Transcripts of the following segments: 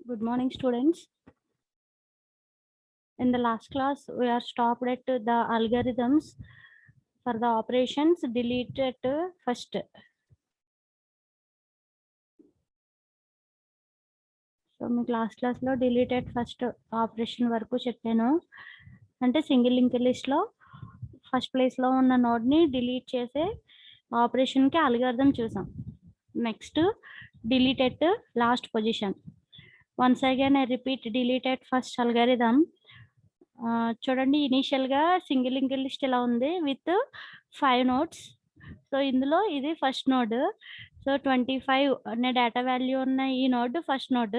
Good morning, students. In the last class, we are stopped at the algorithms for the operations deleted first. So, my class lo deleted first operation వరకు చెప్పాను. అంటే single link list లో first place లో ఉన్న node ని delete చేసే operation కి algorithm చూసాం. Next deleted last position. Once again I repeat deleted first algorithm. చూడండి, ఇనీషియల్ గా సింగిల్ లింక్ లిస్ట్ ఇలా ఉంది విత్ 5 నోడ్స్. సో ఇందులో ఇది ఫస్ట్ నోడ్. సో 25 అనే డేటా వాల్యూ ఉన్న ఈ నోడ్ ఫస్ట్ నోడ్,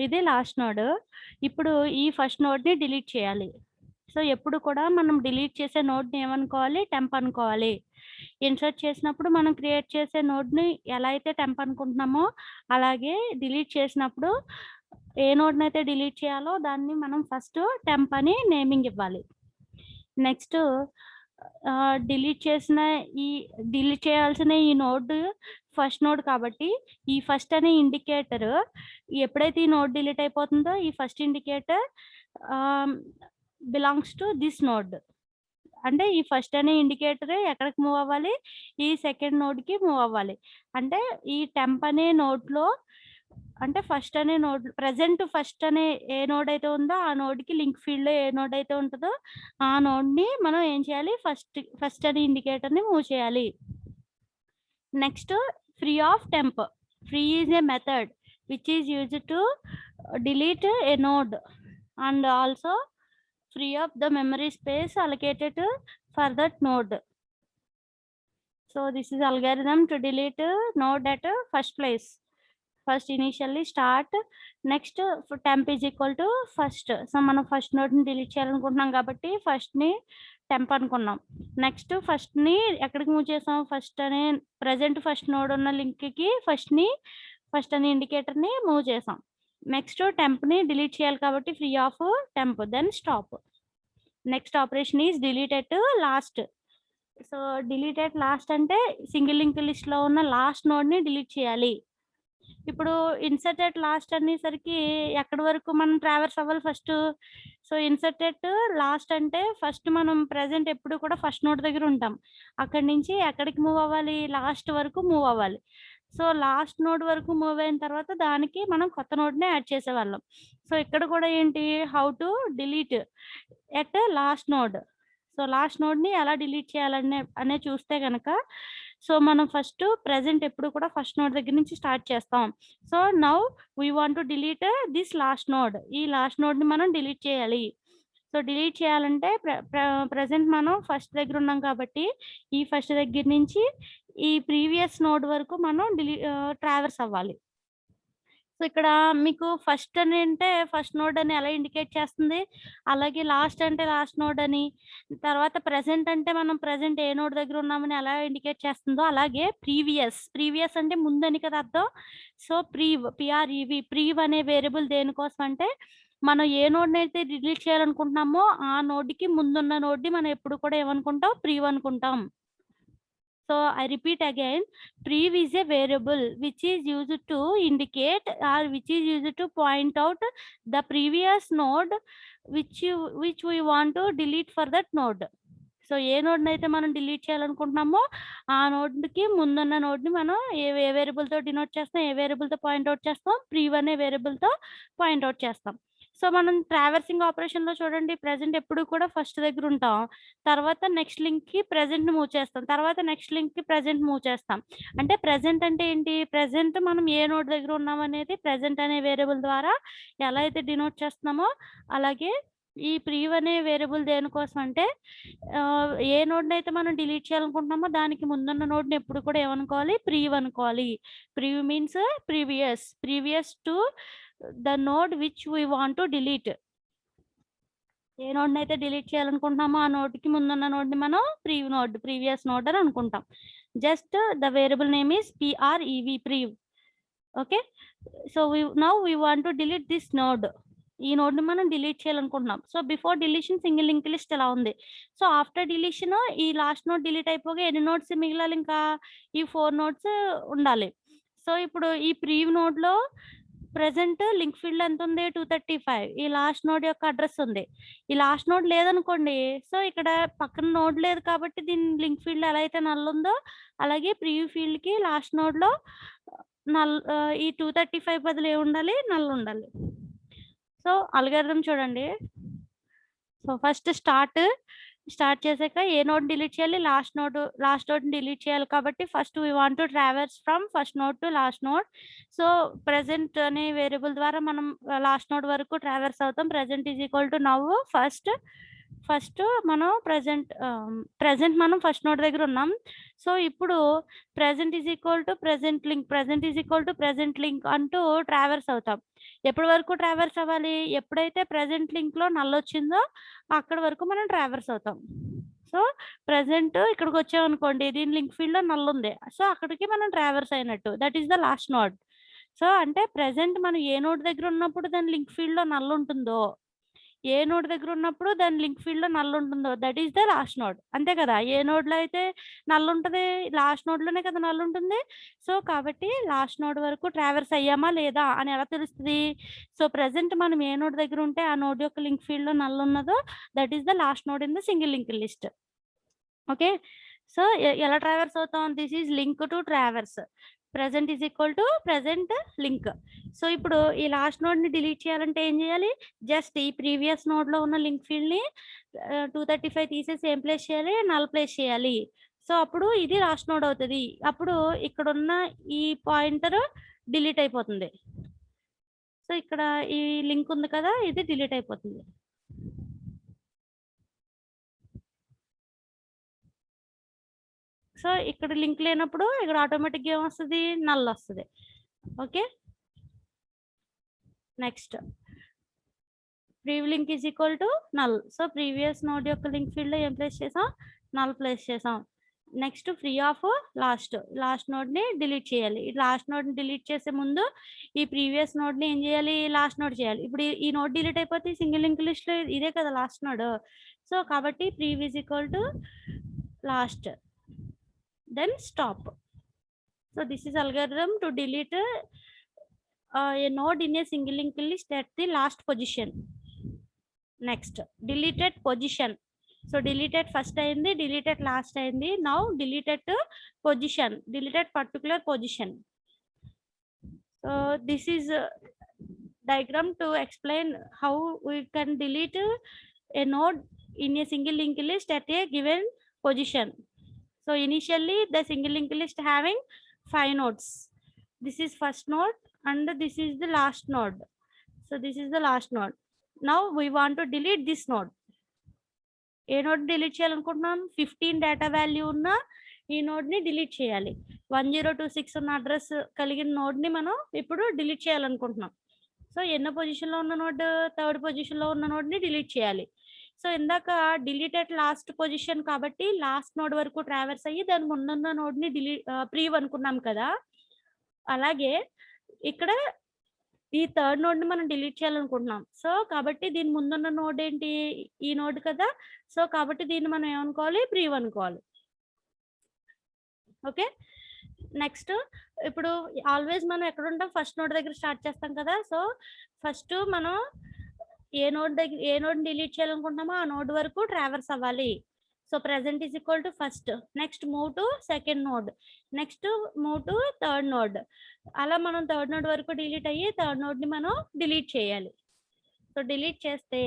ఇది లాస్ట్ నోడ్. ఇప్పుడు ఈ ఫస్ట్ నోడ్ ని డిలీట్ చేయాలి. సో ఎప్పుడు కూడా మనం డిలీట్ చేసే నోడ్ ని ఏమనుకోవాలి, టెంప్ అనుకోవాలి. ఇన్సర్ట్ చేసినప్పుడు మనం క్రియేట్ చేసే నోడ్ ని ఎలా అయితే టెంప్ అనుకుంటున్నామో, అలాగే డిలీట్ చేసినప్పుడు ఏ నోడ్ అయితే డిలీట్ చేయాలో దాన్ని మనం ఫస్ట్ టెంప్ అని నేమింగ్ ఇవ్వాలి. నెక్స్ట్ డిలీట్ చేయాల్సిన ఈ నోడ్ ఫస్ట్ నోడ్ కాబట్టి ఈ ఫస్ట్ అనే ఇండికేటర్ ఎప్పుడైతే ఈ నోడ్ డిలీట్ అయిపోతుందో ఈ first indicator belongs to this node. అంటే ఈ ఫస్ట్ అనే ఇండికేటర్ ఎక్కడికి మూవ్ అవ్వాలి, ఈ సెకండ్ నోడ్ కి మూవ్ అవ్వాలి. అంటే ఈ టెంప్ అనే నోడ్ లో, అంటే ఫస్ట్ అనే నోడ్ ప్రెసెంట్ ఫస్ట్ అనే ఏ నోడ్ అయితే ఉందో ఆ నోడ్ కి లింక్ ఫీల్డ్ లో ఏ నోడ్ అయితే ఉంటుందో ఆ నోడ్ ని మనం ఏం చేయాలి, ఫస్ట్ అనే ఇండికేటర్ ని మూవ్ చేయాలి. Next free of temp. Free is a method which is used to delete ఏ node and also free up the memory space allocated for that node. So this is algorithm to delete node at first place. First initially start, next temp is equal to first. So మనం first node ని delete చేయాలనుకుంటున్నాం కాబట్టి first ని temp అనుకున్నాం. Next first ని ఎక్కడికి move చేసాం, first అనే ప్రెసెంట్ ఫస్ట్ నోడ్ ఉన్న లింక్ కి ఫస్ట్ అనే ఇండికేటర్ ని మూవ్ చేసాం. నెక్స్ట్ టెంప్ ని డిలీట్ చేయాలి కాబట్టి free of temp, then stop. Next operation is deleted last. So deleted last అంటే సింగిల్ లింక్ లిస్ట్ లో ఉన్న లాస్ట్ నోడ్ ని డిలీట్ చేయాలి. ఇప్పుడు ఇన్సర్టెడ్ లాస్ట్ అనేసరికి ఎక్కడి వరకు మనం ట్రావర్స్ అవ్వాలి ఫస్ట్. సో ఇన్సర్టెడ్ లాస్ట్ అంటే ఫస్ట్ మనం ప్రెసెంట్ ఎప్పుడు కూడా ఫస్ట్ నోడ్ దగ్గర ఉంటాం, అక్కడి నుంచి ఎక్కడికి మూవ్ అవ్వాలి, లాస్ట్ వరకు మూవ్ అవ్వాలి. సో లాస్ట్ నోడ్ వరకు మూవ్ అయిన తర్వాత దానికి మనం కొత్త నోడ్ ని యాడ్ చేసేవాళ్ళం. సో ఇక్కడ కూడా ఏంటి, how to delete at last node. So last node ని ఎలా డిలీట్ చేయాలనే చూస్తే కనుక, సో మనం ఫస్ట్ ప్రెసెంట్ ఎప్పుడు కూడా ఫస్ట్ నోడ్ దగ్గర నుంచి స్టార్ట్ చేస్తాం. So now we want to delete this last node. ఈ లాస్ట్ నోడ్ ని మనం డిలీట్ చేయాలి. సో డిలీట్ చేయాలంటే ప్రెసెంట్ మనం ఫస్ట్ దగ్గర ఉన్నాం కాబట్టి ఈ ఫస్ట్ దగ్గర నుంచి ఈ ప్రీవియస్ నోడ్ వరకు మనం ట్రావర్స్ అవ్వాలి. సో ఇక్కడ మీకు ఫస్ట్ అని అంటే ఫస్ట్ నోడ్ అని ఎలా ఇండికేట్ చేస్తుంది, అలాగే లాస్ట్ అంటే లాస్ట్ నోడ్ అని, తర్వాత ప్రెసెంట్ అంటే మనం ప్రెసెంట్ ఏ నోడ్ దగ్గర ఉన్నామని ఎలా ఇండికేట్ చేస్తుందో, అలాగే ప్రీవియస్ అంటే ముందని కదా అర్థం. సో ప్రీవ్ అనే వేరియబుల్ దేనికోసం అంటే మనం ఏ నోడ్ అయితే డిలీట్ చేయాలనుకుంటున్నామో ఆ నోడ్ కి ముందున్న నోడ్ ని మనం ఎప్పుడు కూడా ఏమనుకుంటాం, ప్రీవ్ అనుకుంటాం. So I repeat again, prev is a variable which is used to indicate or which is used to point out the previous node which we want to delete for that node. So A node అయితే మనం delete చేయాలనుకుంటున్నామో ఆ node కి ముందున్న node ని మనం ఏ variable తో denote చేస్తాం, ఏ వేరియబుల్ తో పాయింట్అవుట్ చేస్తాం, ప్రీవ్ అనే వేరియబుల్ తో పాయింట్అవుట్ చేస్తాం. సో మనం ట్రావర్సింగ్ ఆపరేషన్ లో చూడండి, ప్రెసెంట్ ఎప్పుడు కూడా ఫస్ట్ దగ్గర ఉంటాం, తర్వాత నెక్స్ట్ లింక్ కి ప్రెసెంట్ మూవ్ చేస్తాం, తర్వాత నెక్స్ట్ లింక్ కి ప్రెసెంట్ మూవ్ చేస్తాం. అంటే ప్రెసెంట్ అంటే ఏంటి, ప్రెసెంట్ మనం ఏ నోడ్ దగ్గర ఉన్నాం అనేది ప్రెసెంట్ అనే వేరియబుల్ ద్వారా ఎలా అయితే డినోట్ చేస్తున్నామో, అలాగే ఈ ప్రీవ్ అనే వేరియబుల్ దేనికోసం అంటే ఏ నోడ్ అయితే మనం డిలీట్ చేయాలనుకుంటున్నామో దానికి ముందున్న నోడ్ ని ఎప్పుడు కూడా ఏమనుకోవాలి, ప్రీవ్ అనుకోవాలి. Prev means previous to the node which we want to delete. ఏ నోడ్ అయితే డిలీట్ చేయాలనుకుంటున్నామో ఆ నోడ్ కి ముందున్న నోడ్ ని మనం ప్రీవియస్ నోడ్ అని అనుకుంటాం. Just the variable name is prev. Okay, so now we want to delete this node. ఈ నోడ్ ని మనం డిలీట్ చేయాలనుకుంటున్నాం. So before deletion single link list ఎలా ఉంది. సో ఆఫ్టర్ డిలీషన్ ఈ లాస్ట్ నోడ్ డిలీట్ అయిపోగా ఎన్ని నోడ్స్ మిగిలాలి, ఇంకా ఈ 4 నోడ్స్ ఉండాలి. సో ఇప్పుడు ఈ ప్రీవ్ నోడ్ లో ప్రెజెంట్ లింక్ ఫీల్డ్ ఎంత ఉంది 235. ఈ లాస్ట్ నోడ్ యొక్క అడ్రస్ ఉంది. ఈ లాస్ట్ నోడ్ లేదనుకోండి, సో ఇక్కడ పక్కన నోడ్ లేదు కాబట్టి దీని లింక్ ఫీల్డ్ ఎలా అయితే నల్ ఉందో అలాగే ప్రివ్యూ ఫీల్డ్‌కి లాస్ట్ నోడ్‌లో ఈ 235 బదులు ఏముండాలి? నల్ ఉండాలి. సో అల్గారిథం చూడండి. సో ఫస్ట్ స్టార్ట్ చేసాక ఏ నోడ్ డిలీట్ చేయాలి? లాస్ట్ నోడ్‌ని డిలీట్ చేయాలి కాబట్టి first we want to traverse from first node to last node. So present అనే వేరియబుల్ ద్వారా మనం లాస్ట్ నోడ్ వరకు ట్రావర్స్ అవుతాం. Present is equal to now first మనం ప్రెజెంట్ మనం ఫస్ట్ నోడ్ దగ్గర ఉన్నాం. సో ఇప్పుడు present is equal to present link అంటూ ట్రావర్స్ అవుతాం. ఎప్పటి వరకు ట్రావర్స్ అవ్వాలి? ఎప్పుడైతే ప్రెజెంట్ లింక్‌లో నల్ వచ్చిందో అక్కడి వరకు మనం ట్రావర్స్ అవుతాం. సో ప్రెజెంట్ ఇక్కడికి వచ్చామనుకోండి, దీని లింక్ ఫీల్డ్‌లో నల్ ఉంది. సో అక్కడికి మనం ట్రావర్స్ అయినట్టు. That is the last node. So అంటే ప్రెజెంట్ మనం ఏ నోడ్ దగ్గర ఉన్నప్పుడు దాని లింక్ ఫీల్డ్‌లో నల్ ఉంటుందో, ఏ నోడ్ దగ్గర ఉన్నప్పుడు దాని లింక్ ఫీల్డ్‌లో నల్ ఉంటుందో that is the last node. అంతే కదా! ఏ నోడ్‌లో అయితే నల్ ఉంటది, లాస్ట్ నోడ్‌లోనే కదా నల్ ఉంటుంది. సో కాబట్టి లాస్ట్ నోడ్ వరకు ట్రావర్స్ అయ్యామా లేదా అని ఎలా తెలుస్తది? సో ప్రెజెంట్ మనం ఏ నోడ్ దగ్గర ఉంటే ఆ నోడ్ యొక్క లింక్ ఫీల్డ్‌లో నల్ ఉన్నదో that is the last node in the single linked list. Okay. So ఎలా ట్రావర్స్ అవుతాం? This is link to traverse. Present is equal to present link. So ఇప్పుడు ఈ లాస్ట్ నోడ్‌ని డిలీట్ చేయాలంటే ఏం చేయాలి? జస్ట్ ఈ ప్రీవియస్ నోడ్‌లో ఉన్న లింక్ ఫీల్డ్‌ని 235 తీసేసి ఏం ప్లేస్ చేయాలి? నల్ ప్లేస్ చేయాలి. సో అప్పుడు ఇది లాస్ట్ నోడ్ అవుతది. అప్పుడు ఇక్కడున్న ఈ పాయింటర్ డిలీట్ అయిపోతుంది. సో ఇక్కడ ఈ లింక్ ఉంది కదా! ఇది డిలీట్ అయిపోతుంది. సో ఇక్కడ లింక్ లేనప్పుడు ఇక్కడ ఆటోమేటిక్‌గా ఏమొస్తది? నల్ వస్తది. Okay. Next prev link is equal to null. So previous node యొక్క లింక్ ఫీల్డ్‌లో ఏం ప్లేస్ చేసాం? నల్ ప్లేస్ చేసాం. నెక్స్ట్ ఫ్రీ ఆఫ్ లాస్ట్ నోడ్‌ని డిలీట్ చేయాలి. ఈ లాస్ట్ నోడ్‌ని డిలీట్ చేసే ముందు ఈ ప్రీవియస్ నోడ్‌ని ఏం చేయాలి? లాస్ట్ నోడ్ చేయాలి. ఇప్పుడు ఈ నోడ్ డిలీట్ అయిపోతే సింగిల్ లింక్ లిస్ట్‌లో ఇదే కదా లాస్ట్ నోడ్. సో కాబట్టి prev is equal to last. Then stop. So this is algorithm to delete a node in a single linked list at the last position. Next, deleted position. So deleted first ayindi, deleted last ayindi. Now deleted position, deleted particular position. So this is a diagram to explain how we can delete a node in a single linked list at a given position. So initially the single linked list having 5 nodes. This is first node and this is the last node. So this is the last node. Now we want to delete this node. A node delete చేయాలనుకుంటున్నాం? 15 data value ఉన్న ఈ node ని delete చేయాలి. 1026 ఉన్న address కలిగిన node ని మనం ఇప్పుడు డిలీట్ చేయాలనుకుంటున్నాం. సో ఎన్నో పొజిషన్ లో ఉన్న నోడ్? థర్డ్ పొజిషన్ లో ఉన్న నోడ్ ని డిలీట్ చేయాలి. సో ఇందాక డిలీటెడ్ లాస్ట్ పొజిషన్ కాబట్టి లాస్ట్ నోడ్ వరకు ట్రావర్స్ అయ్యి దాని ముందున్న నోడ్ ని ప్రీవ్ అనుకున్నాం కదా. అలాగే ఇక్కడ ఈ థర్డ్ నోడ్ ని మనం డిలీట్ చేయాలనుకుంటున్నాం. సో కాబట్టి దీని ముందున్న నోడ్ ఏంటి? ఈ నోడ్ కదా. సో కాబట్టి దీన్ని మనం ఏమనుకోవాలి? ప్రీవ్ అనుకోవాలి. ఓకే. నెక్స్ట్ ఇప్పుడు ఆల్వేస్ మనం ఎక్కడ ఉంటాం? ఫస్ట్ నోడ్ దగ్గర స్టార్ట్ చేస్తాం కదా. సో ఫస్ట్ మనం ఏ నోడ్ డిలీట్ చేయాలనుకుంటున్నామో ఆ నోడ్ వరకు ట్రావర్స్ అవ్వాలి. So present is equal to first. Next move to second node. Next move to third node. అలా మనం థర్డ్ నోడ్ వరకు డిలీట్ అయ్యి థర్డ్ నోడ్ ని మనం డిలీట్ చేయాలి. సో డిలీట్ చేస్తే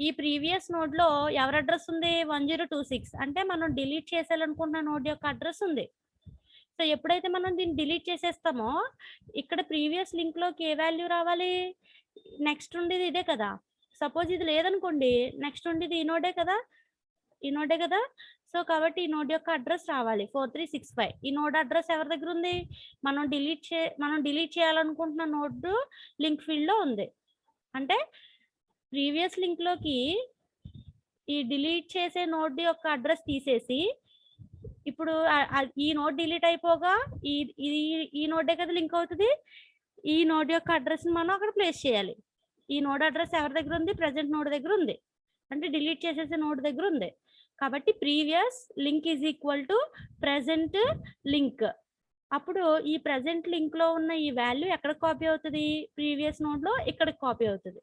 ఈ ప్రీవియస్ నోడ్ లో ఎవరి అడ్రస్ ఉంది? 1026. అంటే మనం డిలీట్ చేసేయాలనుకుంటున్న నోడ్ యొక్క అడ్రస్ ఉంది. సో ఎప్పుడైతే మనం దీన్ని డిలీట్ చేసేస్తామో ఇక్కడ ప్రీవియస్ లింక్ లోకి ఏ వాల్యూ రావాలి? నెక్స్ట్ ఉండేది ఇదే కదా. సపోజ్ ఇది లేదనుకోండి, నెక్స్ట్ ఉండేది ఈ నోడే కదా. సో కాబట్టి ఈ నోడ్ యొక్క అడ్రస్ రావాలి 4365. ఈ నోడ్ అడ్రస్ ఎవరి దగ్గర ఉంది? మనం డిలీట్ చేయాలనుకుంటున్న నోడ్ లింక్ ఫీల్డ్ లో ఉంది. అంటే ప్రీవియస్ లింక్ లోకి ఈ డిలీట్ చేసే నోడ్ యొక్క అడ్రస్ తీసేసి ఇప్పుడు ఈ నోడ్ డిలీట్ అయిపోగా ఈ నోడే కదా లింక్ అవుతుంది. ఈ నోడ్ యొక్క అడ్రస్ ని మనం అక్కడ ప్లేస్ చేయాలి. ఈ నోడ్ అడ్రస్ ఎవరి దగ్గర ఉంది? ప్రెజెంట్ నోడ్ దగ్గర ఉంది. అంటే డిలీట్ చేసేసే నోడ్ దగ్గర ఉంది. కాబట్టి previous link is equal to present link. అప్పుడు ఈ ప్రెజెంట్ లింక్‌లో ఉన్న ఈ వాల్యూ ఎక్కడికి కాపీ అవుతది? ప్రీవియస్ నోడ్‌లో ఇక్కడికి కాపీ అవుతది.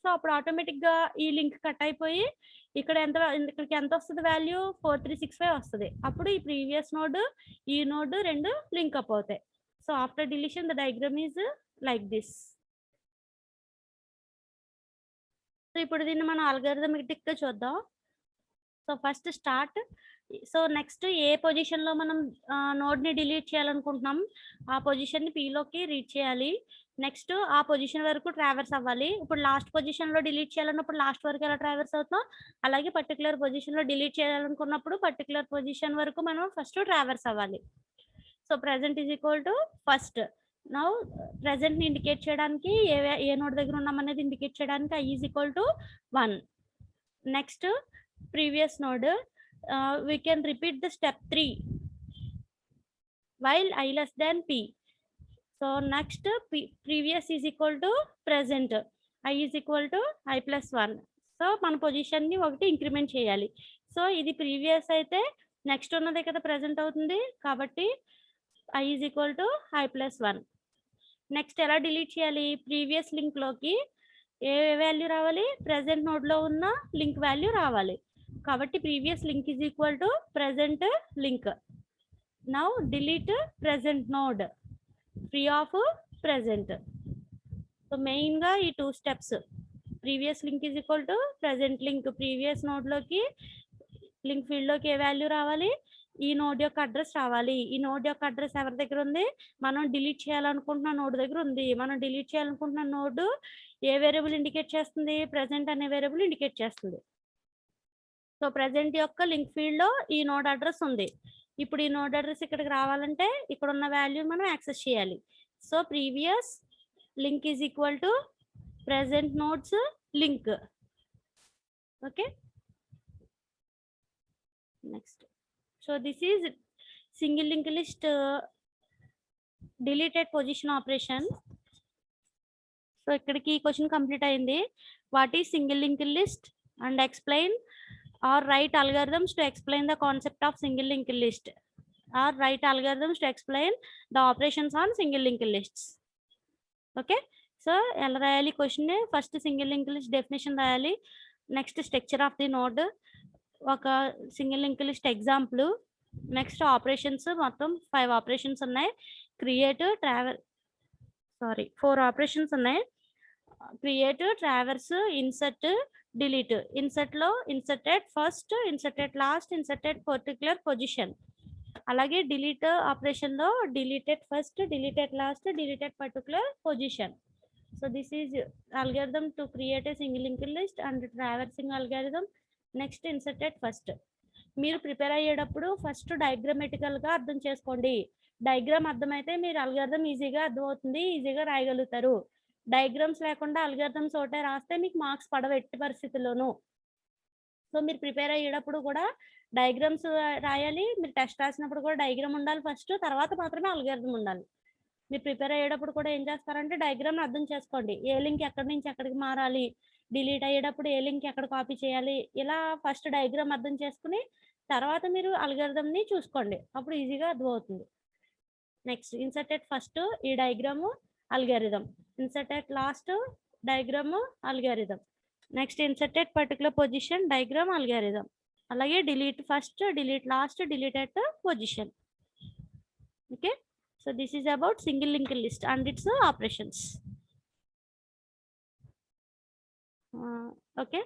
సో, అప్పుడు ఆటోమేటిక్‌గా ఈ లింక్ కట్ అయిపోయి ఇక్కడికి ఎంతొస్తది వాల్యూ? 4365 వస్తది. అప్పుడు ఈ ప్రీవియస్ నోడ్, ఈ నోడ్ 2 లింక్ అప్ అవుతాయి. So, after deletion the diagram is like this. So, ఇప్పుడు దీన్ని మనం అల్గారిథమెటిక్‌గా చూద్దాం. So, first start. So, next ఏ పొజిషన్‌లో మనం నోడ్‌ని డిలీట్ చేయాలనుకుంటున్నాం, ఆ పొజిషన్‌ని Pలోకి రీడ్ చేయాలి. నెక్స్ట్ ఆ పొజిషన్ వరకు ట్రావర్స్ అవ్వాలి. ఇప్పుడు లాస్ట్ పొజిషన్‌లో డిలీట్ చేయాలన్నప్పుడు లాస్ట్ వరకు ఎలా ట్రావర్స్ అవుతాం, అలాగే పర్టిక్యులర్ పొజిషన్‌లో డిలీట్ చేయాలనుకున్నప్పుడు పర్టిక్యులర్ పొజిషన్ వరకు మనం ఫస్ట్ ట్రావర్స్ అవ్వాలి. So, present is equal to first. Now ప్రెజెంట్‌ని ఇండికేట్ చేయడానికి ఏ నోడ్ దగ్గర ఉన్నామనేది ఇండికేట్ చేయడానికి i is equal to 1. Next previous node, we can repeat the step 3 while I less than p. So next previous is equal to present, I is equal to I plus 1. So మన position ని ఒకటి increment చేయాలి. So ఇది previous అయితే next ఉన్నదే కదా present అవుతుంది, కాబట్టి I is equal to I plus 1. Next ఎలా డిలీట్ చేయాలి? ప్రీవియస్ లింక్ లోకి ఏ వాల్యూ రావాలి? ప్రెజెంట్ నోడ్ లో ఉన్న లింక్ వాల్యూ రావాలి. కాబట్టి previous link is equal to present link. Now delete present node, free of present. So main గా ఈ 2 steps, previous link is equal to present link, previous node లోకి link field లోకి ఏ value రావాలి, ఈ node యొక్క address రావాలి. ఈ node యొక్క అడ్రస్ ఎవరి దగ్గర ఉంది? మనం డిలీట్ చేయాలనుకుంటున్న నోడ్ దగ్గర ఉంది. మనం డిలీట్ చేయాలనుకుంటున్న నోడ్ ఏ వేరియబుల్ ఇండికేట్ చేస్తుంది? ప్రెజెంట్ అనే వేరియబుల్ ఇండికేట్ చేస్తుంది. సో ప్రెజెంట్ యొక్క లింక్ ఫీల్డ్ లో ఈ నోడ్ అడ్రస్ ఉంది. ఇప్పుడు ఈ నోడ్ అడ్రస్ ఇక్కడికి రావాలంటే ఇక్కడ ఉన్న వాల్యూ మనం యాక్సెస్ చేయాలి. So previous link is equal to present nodes link. Okay, next. So this is single link list deleted position operation. So ఇక్కడికి క్వశ్చన్ కంప్లీట్ అయింది. What is single link list and explain or write algorithms to explain the concept of single linked list, or write algorithms to explain the operations on single linked lists. Okay, so ఎలా రాయాలి question? First single link list definition రాయాలి. Next structure of the node, ఒక single link list example. Next operations, మొత్తం 5 operations ఉన్నాయి. Create, 4 operations ఉన్నాయి. Create, traverse, insert, delete. Insert లో inserted first, inserted last, inserted particular position. అలాగే delete operation లో deleted first, deleted last, deleted particular position. So this is algorithm to create a single link list and traversing algorithm. Next inserted first. మీరు prepare అయ్యేటప్పుడు first diagrammatical గా అర్థం చేసుకోండి. Diagram అర్థమైతే మీరు algorithm ఈజీగా అర్థమవుతుంది, ఈజీగా రాయగలుగుతారు. డయాగ్రామ్స్ లేకుండా అల్గారిథమ్స్ ఒకటే రాస్తే మీకు మార్క్స్ పడవు ఎట్టి పరిస్థితుల్లోనూ. సో మీరు ప్రిపేర్ అయ్యేటప్పుడు కూడా డయాగ్రామ్స్ రాయాలి. మీరు టెస్ట్ రాసినప్పుడు కూడా డయాగ్రామ్ ఉండాలి ఫస్ట్, తర్వాత మాత్రమే అల్గారిథం ఉండాలి. మీరు ప్రిపేర్ అయ్యేటప్పుడు కూడా ఏం చేస్తారంటే డయాగ్రామ్ అర్థం చేసుకోండి. ఏ లింక్ ఎక్కడి నుంచి ఎక్కడికి మారాలి, డిలీట్ అయ్యేటప్పుడు ఏ లింక్ ఎక్కడ కాపీ చేయాలి, ఇలా ఫస్ట్ డయాగ్రామ్ అర్థం చేసుకుని తర్వాత మీరు అల్గారిథంని చూసుకోండి, అప్పుడు ఈజీగా అర్థమవుతుంది. నెక్స్ట్ ఇన్సర్టెడ్ ఫస్ట్, ఈ diagram algorithm. Inserted last, diagram algorithm. Next inserted particular position, diagram algorithm. అలాగే delete first, delete last, delete at position. Okay, so this is about single link list and its operations. Okay,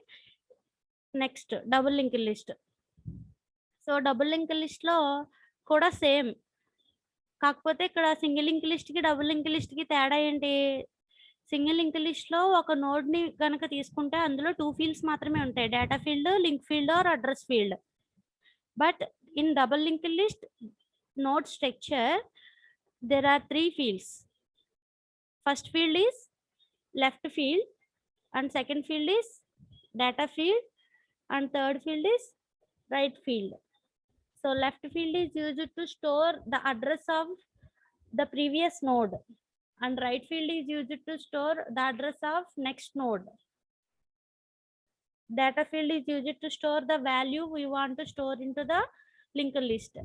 next double link list. So double link list లో కూడా same, కాకపోతే ఇక్కడ single link list కి double link list కి తేడా ఏంటి? Single link list లో ఒక నోడ్ ని కనుక తీసుకుంటే అందులో 2 ఫీల్డ్స్ మాత్రమే ఉంటాయి, data field, link field or address field. But in double link list node structure there are 3 fields. First field is left field, and second field is data field, and third field is right field. So left field is used to store the address of the previous node, and right field is used to store the address of next node. Data field is used to store the value we want to store into the linked list.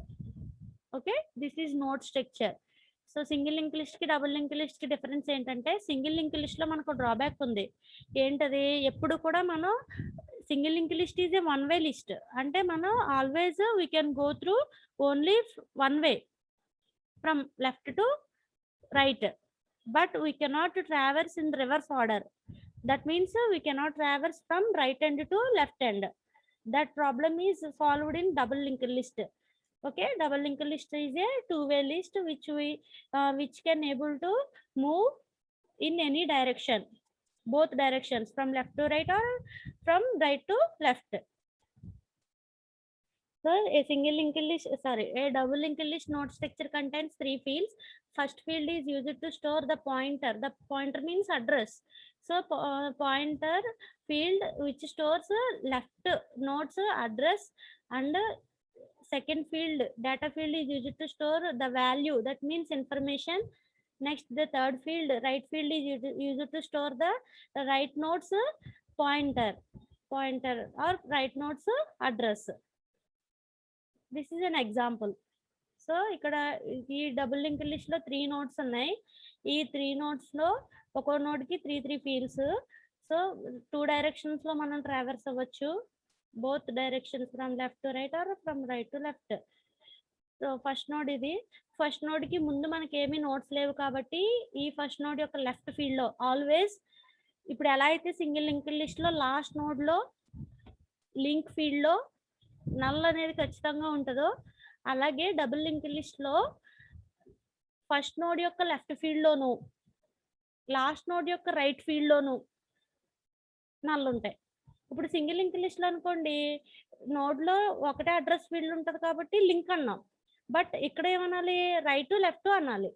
Okay, this is note structure. So single link list కి double link list కి difference ఏంటంటే, single link list లో మనకు drawback ఉంది. ఏంటది? ఎప్పుడు కూడా మనం single link list is a one way list. అంటే మనం always we can go through only one way from left to right, but we cannot traverse in reverse order. That means we cannot traverse from right end to left end. That problem is solved in double linked list. Okay, double linked list is a two-way list which can able to move in any direction, both directions, from left to right or from right to left. So a double linked list node structure contains three fields. First field is used to store the pointer. The pointer means address. So pointer field which stores left node's address, and second field, data field, is used to store the value. That means information. Next, the third field, right field, is used to store the right node's pointer or right node's address. This is an example. So ఇక్కడ ఈ double link list లో 3 nodes ఉన్నాయి. ఈ 3 nodes లో ఒక్కో node కి 3 fields. So 2 directions లో మనం ట్రావెర్స్ అవ్వచ్చు, both directions, from left to right are from right to left. So first node ఇది. ఫస్ట్ నోడ్ కి ముందు మనకి ఏమీ నోడ్స్ లేవు కాబట్టి ఈ ఫస్ట్ నోడ్ యొక్క లెఫ్ట్ ఫీల్డ్ లో ఆల్వేస్, ఇప్పుడు ఎలా అయితే సింగిల్ లింక్ లిస్ట్ లో లాస్ట్ నోడ్ లో లింక్ ఫీల్డ్ లో నల్ అనేది ఖచ్చితంగా ఉంటుందో, అలాగే డబుల్ లింక్ లిస్ట్ లో ఫస్ట్ నోడ్ యొక్క లెఫ్ట్ ఫీల్డ్ లోను లాస్ట్ నోడ్ యొక్క రైట్ ఫీల్డ్ లోను నల్ ఉంటాయి. ఇప్పుడు సింగిల్ లింక్ లిస్ట్ లో అనుకోండి, నోడ్ లో ఒకటే అడ్రస్ ఫీల్డ్ ఉంటుంది కాబట్టి లింక్ అన్నాం. బట్ ఇక్కడ ఏమనాలి? రైట్ లెఫ్ట్ అనాలి.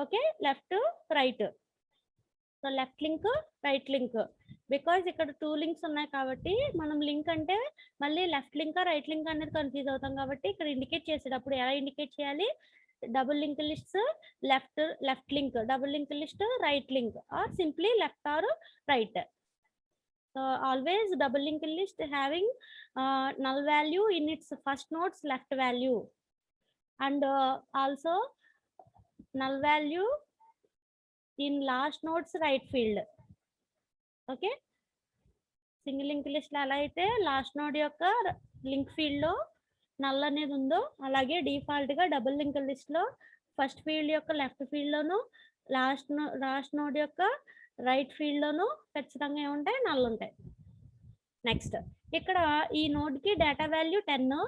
Okay, left right. So left link, right link. Because ఇక్కడ 2 లింక్స్ ఉన్నాయి కాబట్టి మనం లింక్ అంటే మళ్ళీ లెఫ్ట్ లింక్ రైట్ లింక్ అనేది కన్ఫ్యూజ్ అవుతాం. కాబట్టి ఇక్కడ ఇండికేట్ చేసేటప్పుడు ఎలా ఇండికేట్ చేయాలి? Double link list left link, double link list right link, or simply left or right. So always double link list having null value in its first node's left value, and also null value in last node's right field. Okay, single link list లో ఎలా అయితే last node యొక్క link field లో null అనేది ఉందో, అలాగే default గా double link list లో ఫస్ట్ ఫీల్డ్ యొక్క లెఫ్ట్ ఫీల్డ్ లోను లాస్ట్ నోడ్ యొక్క రైట్ ఫీల్డ్ లోను ఖచ్చితంగా ఏముంటాయి? నల్ ఉంటాయి. నెక్స్ట్, ఇక్కడ ఈ నోడ్ కి డేటా వాల్యూ 10.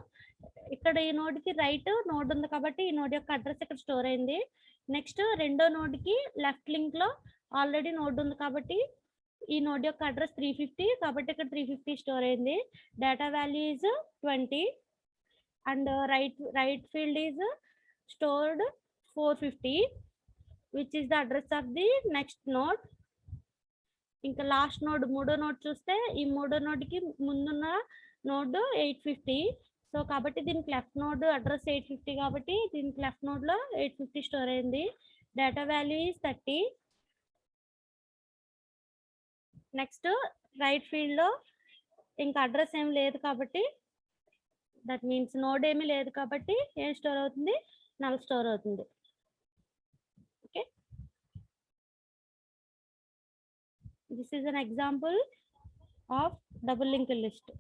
ఇక్కడ ఈ నోడ్ కి రైట్ నోడ్ ఉంది కాబట్టి ఈ నోడ్ యొక్క అడ్రస్ ఇక్కడ స్టోర్ అయింది. నెక్స్ట్, రెండో నోడ్ కి లెఫ్ట్ లింక్ లో ఆల్రెడీ నోడ్ ఉంది కాబట్టి ఈ నోడ్ యొక్క అడ్రస్ 350 కాబట్టి ఇక్కడ 350 స్టోర్ అయింది. Data value is 20, and right field is stored 450, which is the address of the next node. ఇంకా లాస్ట్ నోడ్, మూడో నోడ్ చూస్తే ఈ మూడో నోడ్ కి ముందున్న నోడ్ 850. సో కాబట్టి దీనికి లెఫ్ట్ నోడ్ అడ్రస్ 850 కాబట్టి దీనికి లెఫ్ట్ నోడ్ లో 850 స్టోర్ అయింది. Data value is 30. Next, right field లో ఇంకా అడ్రస్ ఏం లేదు కాబట్టి, దట్ మీన్స్ నోడ్ ఏమీ లేదు కాబట్టి ఏం స్టోర్ అవుతుంది? నల్ స్టోర్ అవుతుంది. Okay, this is an example of double link list.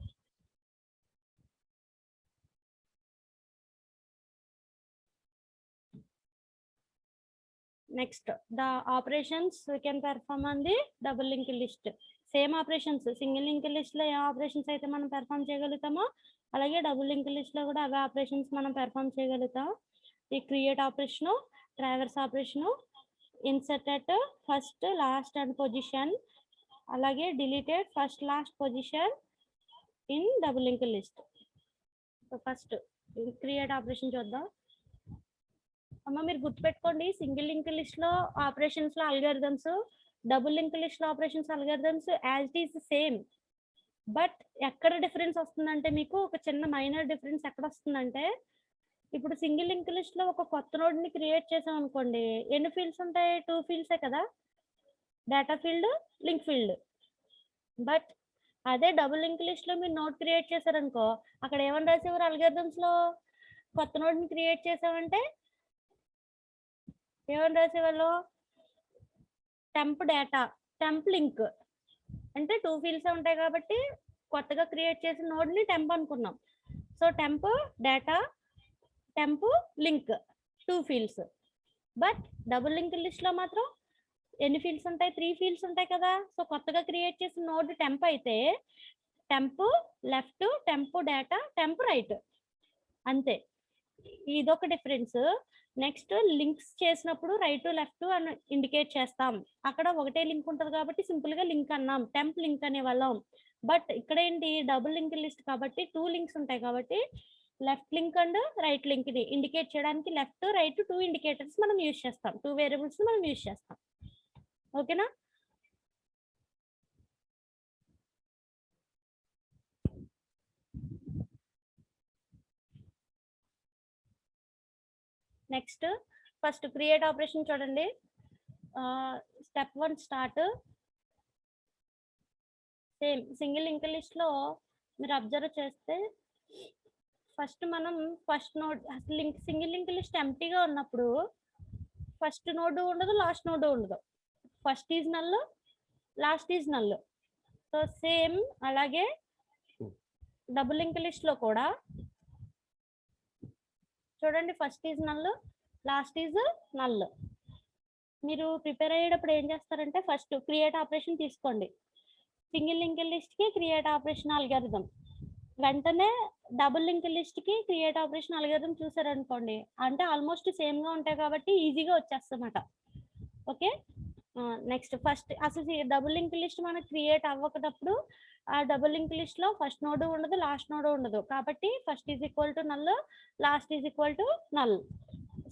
Next, the operations we can perform on the double linked list. Same operations, single linked list లో ఏ operations అయితే మనం perform చేయగలుగుతామో అలాగే డబుల్ లింక్ లిస్ట్ లో కూడా అవే operations మనం perform చేయగలుగుతాం. ఈ create operation, traverse operation, inserted first last and position, అలాగే deleted first last position in double link list. So first create operation చూద్దాం. అమ్మ మీరు గుర్తుపెట్టుకోండి, సింగిల్ లింక్ లిస్ట్ లో ఆపరేషన్స్ లో అల్గారిథమ్స్, డబుల్ లింక్ లిస్ట్ లో operations algorithms as it is same. But ఎక్కడ difference వస్తుందంటే, మీకు ఒక చిన్న మైనర్ డిఫరెన్స్ ఎక్కడ వస్తుందంటే, ఇప్పుడు సింగిల్ లింక్ లిస్ట్ లో ఒక కొత్త నోడ్ ని క్రియేట్ చేసాం అనుకోండి, ఎన్ని ఫీల్డ్స్ ఉంటాయి? 2 ఫీల్డ్సే కదా, data field, link field. But అదే డబుల్ లింక్ లిస్ట్ లో మీరు నోడ్ క్రియేట్ చేశారనుకో, అక్కడ ఏమని రాసేవారు అల్గారిథమ్స్ లో? కొత్త నోడ్ని క్రియేట్ చేసామంటే ఏమని రాసేవాళ్ళు, టెంప్ డేటా, టెంప్ లింక్. అంటే 2 ఫీల్డ్స్ ఉంటాయి కాబట్టి కొత్తగా క్రియేట్ చేసిన నోడ్ని టెంప్ అనుకున్నాం. So temp data, temp link 2 fields. But double link list లో మాత్రం ఎన్ని ఫీల్డ్స్ ఉంటాయి, 3 ఫీల్డ్స్ ఉంటాయి కదా. సో కొత్తగా క్రియేట్ చేసిన నోడ్ టెంప్ అయితే temp left, temp data, temp right, అంతే. ఇదొక డిఫరెన్స్. నెక్స్ట్ లింక్స్ చేసినప్పుడు రైట్ లెఫ్ట్ అని ఇండికేట్ చేస్తాం. అక్కడ ఒకటే లింక్ ఉంటుంది కాబట్టి సింపుల్ గా లింక్ అన్నాం, టెంప్ లింక్ అనే వాళ్ళం. బట్ ఇక్కడ ఏంటి, డబుల్ లింక్ లిస్ట్ కాబట్టి 2 లింక్స్ ఉంటాయి కాబట్టి left link and right link ని ఇండికేట్ చేయడానికి లెఫ్ట్ రైట్ 2 ఇండికేటర్స్ మనం యూజ్ చేస్తాం, 2 వేరియబుల్స్ మనం యూజ్ చేస్తాం. ఓకేనా. నెక్స్ట్ ఫస్ట్ క్రియేట్ ఆపరేషన్ చూడండి. Step 1 start. Same single link list లో మీరు అబ్జర్వ్ చేస్తే ఫస్ట్ మనం first node link, single link list ఎంప్టీగా ఉన్నప్పుడు ఫస్ట్ నోడ్ ఉండదు, లాస్ట్ నోడ్ ఉండదు. First is null, last is null. So same అలాగే డబుల్ లింక్ లిస్ట్ లో కూడా చూడండి, first is null, last is null. మీరు ప్రిపేర్ అయ్యేటప్పుడు ఏం చేస్తారంటే ఫస్ట్ క్రియేట్ ఆపరేషన్ తీసుకోండి. సింగిల్ లింక్ లిస్ట్ కి క్రియేట్ ఆపరేషన్ అల్గారిథం, వెంటనే డబుల్ లింక్ లిస్ట్ కి క్రియేట్ ఆపరేషన్ అల్గారిథం చూసారనుకోండి, అంటే ఆల్మోస్ట్ సేమ్ గా ఉంటాయి కాబట్టి ఈజీగా వచ్చేస్తామట. ఓకే. నెక్స్ట్ ఫస్ట్ అసలు డబుల్ లింక్ లిస్ట్ మనకు క్రియేట్ అవ్వకటప్పుడు ఆ డబుల్ లింక్ లిస్ట్ లో ఫస్ట్ నోడ్ ఉండదు, లాస్ట్ నోడ్ ఉండదు కాబట్టి first is equal to null, last is equal to null.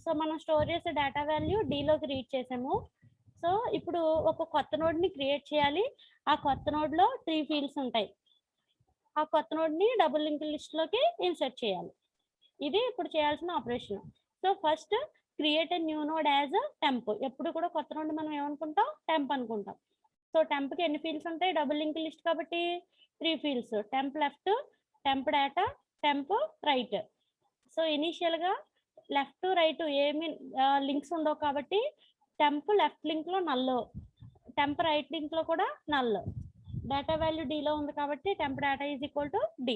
So మనం స్టోర్ చేసే డేటా వాల్యూ డీలోకి రీడ్ చేసాము. సో ఇప్పుడు ఒక కొత్త నోడ్ ని క్రియేట్ చేయాలి. ఆ కొత్త నోడ్ లో 3 ఫీల్డ్స్ ఉంటాయి. ఆ కొత్త నోడ్ ని డబుల్ లింక్ లిస్ట్ లోకి ఇన్సర్ట్ చేయాలి. ఇది ఇప్పుడు చేయాల్సిన operation. So first create a new node as temp. ఎప్పుడు కూడా కొత్త నోడ్ మనం ఏమనుకుంటాం, టెంప్ అనుకుంటాం. సో టెంప్ కి ఎన్ని ఫీల్డ్స్ ఉంటాయి, డబుల్ లింక్ లిస్ట్ కాబట్టి 3 fields, temp left, temp data, temp right. So initial గా లెఫ్ట్ రైట్ ఏమి లింక్స్ ఉండవు కాబట్టి టెంప్ లెఫ్ట్ లింక్ లో నల్, టెంప్ రైట్ లింక్ లో కూడా నల్. డేటా వాల్యూ D లో ఉంది కాబట్టి temp data is equal to D.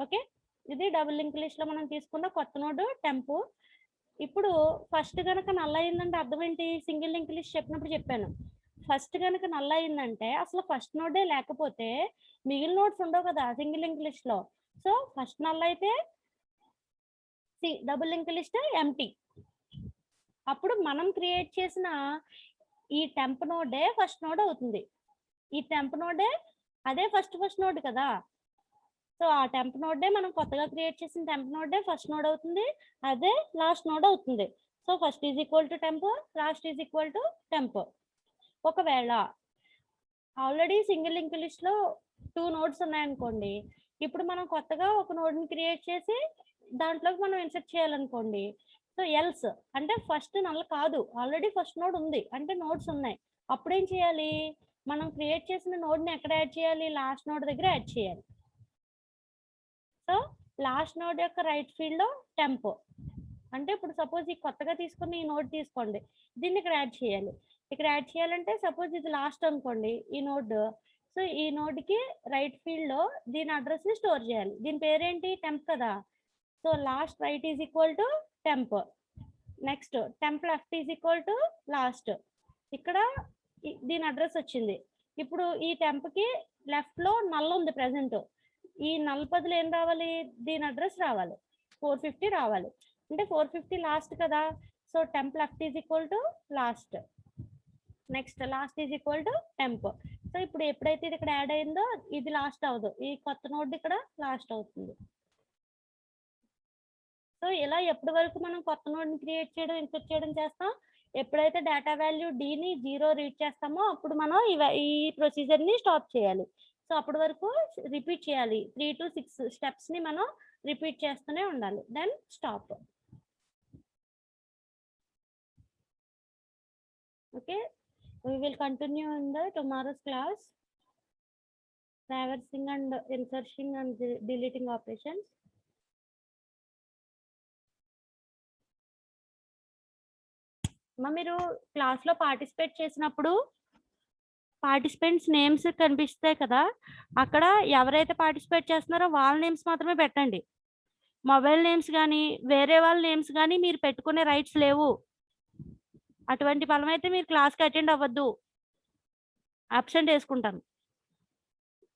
Okay. ఇది డబుల్ లింక్ లిస్ట్ లో మనం తీసుకున్న కొత్త నోడ్ టెంప్. ఇప్పుడు ఫస్ట్ కనుక నల్ అయిందంటే అర్థం ఏంటి, సింగిల్ లింక్ లిస్ట్ చెప్పినప్పుడు చెప్పాను. ఫస్ట్ కనుక నల్ అయిందంటే అసలు ఫస్ట్ నోడే లేకపోతే మిగిలిన నోడ్స్ ఉండవు కదా సింగిల్ లింక్ లిస్ట్ లో. సో ఫస్ట్ నల్ అయితే డబుల్ లింక్ లిస్ట్ ఎంటీ. అప్పుడు మనం క్రియేట్ చేసిన ఈ టెంప్ నోడే ఫస్ట్ నోడ్ అవుతుంది. ఈ టెంప్ నోడే అదే ఫస్ట్ నోడ్ కదా. సో ఆ టెంప్ నోడే మనం కొత్తగా క్రియేట్ చేసిన టెంప్ నోడే ఫస్ట్ నోడ్ అవుతుంది, అదే లాస్ట్ నోడ్ అవుతుంది. So first is equal to temp, last is equal to temp. ఒకవేళ ఆల్రెడీ సింగిల్ లింక్ లిస్ట్ లో 2 నోడ్స్ ఉన్నాయనుకోండి, ఇప్పుడు మనం కొత్తగా ఒక నోడ్ ని క్రియేట్ చేసి దాంట్లోకి మనం ఇన్సర్ట్ చేయాలనుకోండి. సో ఎల్స్ అంటే ఫస్ట్ నల్ కాదు, ఆల్రెడీ ఫస్ట్ నోడ్ ఉంది అంటే నోడ్స్ ఉన్నాయి. అప్పుడేం చేయాలి, మనం క్రియేట్ చేసిన నోడ్ ని ఎక్కడ యాడ్ చేయాలి, లాస్ట్ నోడ్ దగ్గర యాడ్ చేయాలి. సో లాస్ట్ నోడ్ యొక్క రైట్ ఫీల్డ్ లో టెంప్ అంటే ఇప్పుడు సపోజ్ ఈ కొత్తగా తీసుకున్న ఈ నోడ్ తీసుకోండి, దీన్ని ఇక్కడ యాడ్ చేయాలి. ఇక్కడ యాడ్ చేయాలంటే సపోజ్ ఇది లాస్ట్ అనుకోండి ఈ నోడ్. సో ఈ నోడ్ కి రైట్ ఫీల్డ్ లో దీని అడ్రస్ ని స్టోర్ చేయాలి. దీని పేరేంటి, టెంప్ కదా. So last right is equal to temp. Next temp left is equal to last. ఇక్కడ దీని అడ్రస్ వచ్చింది. ఇప్పుడు ఈ టెంప్ కి లెఫ్ట్ లో నల్ ఉంది ప్రెసెంట్. ఈ నల్ బదులు ఏం రావాలి, దీని అడ్రస్ రావాలి, 450 రావాలి. అంటే 450 లాస్ట్ కదా. So temp left is equal to last. Next last is equal to temp. So ఇప్పుడు ఎప్పుడైతే ఇది ఇక్కడ యాడ్ అయిందో ఇది లాస్ట్ అవ్వదు, ఈ కొత్త నోడ్ ఇక్కడ లాస్ట్ అవుతుంది. సో ఇలా ఎప్పటి వరకు మనం కొత్త నోడ్ ని క్రియేట్ చేయడం, ఇన్సర్ట్ చేయడం చేస్తాం. ఎప్పుడైతే డేటా వాల్యూ D ని 0 రీడ్ చేస్తామో అప్పుడు మనం ఈ ప్రొసీజర్ ని స్టాప్ చేయాలి. సో అప్పటి వరకు రిపీట్ చేయాలి, 3 to 6 స్టెప్స్ ని మనం రిపీట్ చేస్తూనే ఉండాలి. Then stop. Okay, we will continue in the tomorrow's class, traversing and inserting and deleting operations. మీరు క్లాస్‌లో పార్టిసిపేట్ చేసినప్పుడు పార్టిసిపెంట్స్ నేమ్స్ కనిపిస్తాయి కదా! అక్కడ ఎవరైతే పార్టిసిపేట్ చేస్తున్నారో వాళ్ళ నేమ్స్ మాత్రమే పెట్టండి. మొబైల్ నేమ్స్ గాని, వేరే వాళ్ళ నేమ్స్ గాని మీరు పెట్టుకునే రైట్స్ లేవు. అటువంటి ఫలమైతే మీరు క్లాస్‌కి అటెండ్ అవ్వద్దు. అబ్సెంట్ యేసుకుంటాను.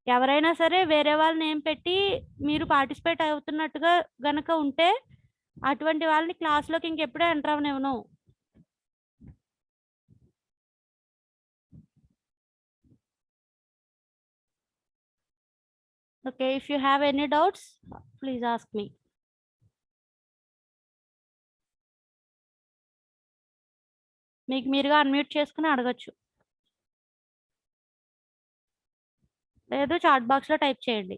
ఎవరైనా సరే వేరే వాళ్ళ నేమ్ పెట్టి మీరు పార్టిసిపేట్ అవుతున్నట్టుగా గనక ఉంటే, అటువంటి వాళ్ళని క్లాస్‌లోకి ఇంకెప్పుడు ఎంటర్ అవ్వనివ్వను. Okay. If you have any doubts please ask me. మీకు మీరుగా అన్‌మ్యూట్ చేసుకొని అడగొచ్చు. లేదు చాట్ బాక్స్‌లో టైప్ చేయండి.